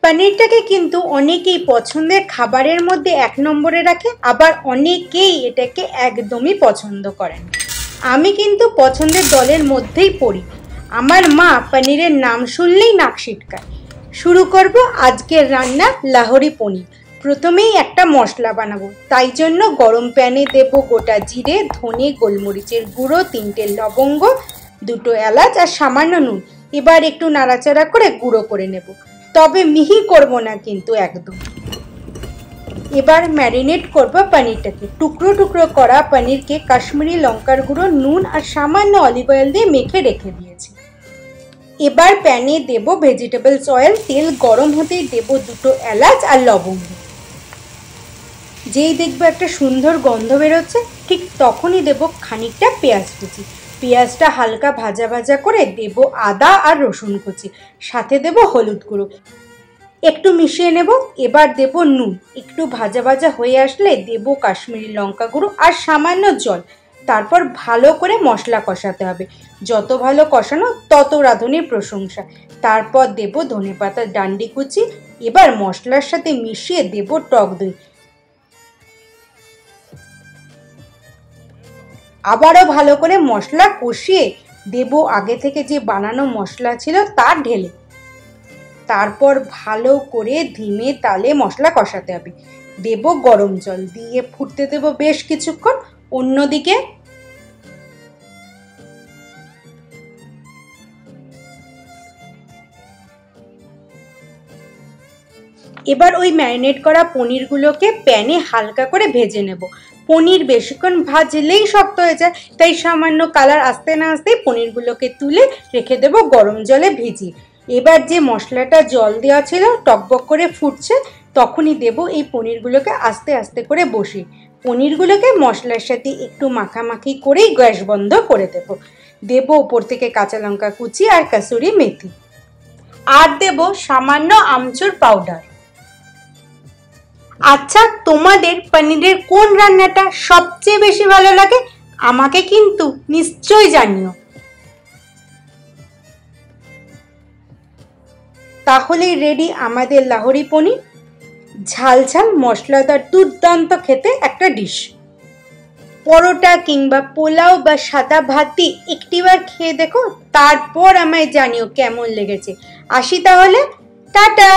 পনিরটাকে কিন্তু অনেকেই পছন্দের খাবারের মধ্যে 1 নম্বরে রাখে, আবার অনেকেই এটাকে একদমই পছন্দ করেন। আমি কিন্তু পছন্দের দলের মধ্যেই পড়ি। আমার মা পনিরের নাম শুনলেই নাক সিটকায়। শুরু করব আজকের রান্না লাহোরি পনির। প্রথমেই একটা মশলা বানাবো, তাই জন্য গরম প্যানে দেব গোটা জিরে, ধনে, গোলমরিচের গুঁড়ো, 3টে লবঙ্গ, 2টো এলাচ আর সামান্য নুন। এবার একটু নাড়াচাড়া করে গুঁড়ো করে নেব, তবে মিহি করব না কিন্তু একদম। এবার ম্যারিনেট করব পনিরটাকে। টুকরো টুকরো করা পনিরকে কাশ্মীরি লঙ্কার গুঁড়ো, নুন আর সামান্য অলিভ অয়েল দিয়ে মেখে রেখে দিয়েছি। এবার প্যানে দেব ভেজিটেবলস অয়েল। তেল গরম হতেই দেব 2টো এলাচ আর লবঙ্গ। যেই দেখবো একটা সুন্দর গন্ধ বেরোচ্ছে, ঠিক তখনই দেব খানিকটা পেঁয়াজ কুচি। পেঁয়াজটা হালকা ভাজা ভাজা করে দেব আদা আর রসুন কুচি, সাথে দেব হলুদ গুঁড়ো, একটু মিশিয়ে নেব। এবার দেব নুন। একটু ভাজা ভাজা হয়ে আসলে দেব কাশ্মীরি লঙ্কা গুঁড়ো আর সামান্য জল। তারপর ভালো করে মশলা কষাতে হবে। যত ভালো কষানো তত রাঁধুনির প্রশংসা। তারপর দেব ধনেপাতার ডান্ডি কুচি। এবার মশলার সাথে মিশিয়ে দেব টক দই। আবারও ভালো করে মশলা কষিয়ে দেব আগে থেকে যে বানানো মশলা ছিল তা ঢেলে। তারপর ভালো করে ধিমে তালে মশলা কষাতে হবে। দেব গরম জল, দিয়ে ফুটতে দেব বেশ কিছুক্ষণ। অন্যদিকে এবার ওই ম্যারিনেট করা পনিরগুলোকে প্যানে হালকা করে ভেজে নেব। পনির বেশিক্ষণ ভাজলেই শক্ত হয়ে যায়, তাই সামান্য কালার আসতে না আসতেই পনিরগুলোকে তুলে রেখে দেব গরম জলে ভিজিয়ে। এবার যে মশলাটা জল দেওয়া ছিল টকবক করে ফুটছে, তখনই দেব এই পনিরগুলোকে আস্তে আস্তে করে বসিয়ে। পনিরগুলোকে মশলার সাথে একটু মাখামাখি করেই গ্যাস বন্ধ করে দেব। দেব ওপর থেকে কাঁচা লঙ্কা কুচি আর কাসুরি মেথি, আর দেব সামান্য আমচুর পাউডার। আচ্ছা, তোমাদের পনিরের কোন রান্নাটা সবচেয়ে বেশি ভালো লাগে আমাকে কিন্তু নিশ্চয়ই জানিও। তাহলেই রেডি আমাদের লাহোরি পনির। ঝাল ঝাল মশলাদার দুর্দান্ত খেতে একটা ডিশ। পরোটা কিংবা পোলাও বা সাদা ভাত দিয়ে একটিবার খেয়ে দেখো, তারপর আমায় জানিও কেমন লেগেছে। আসি তাহলে, টাটা।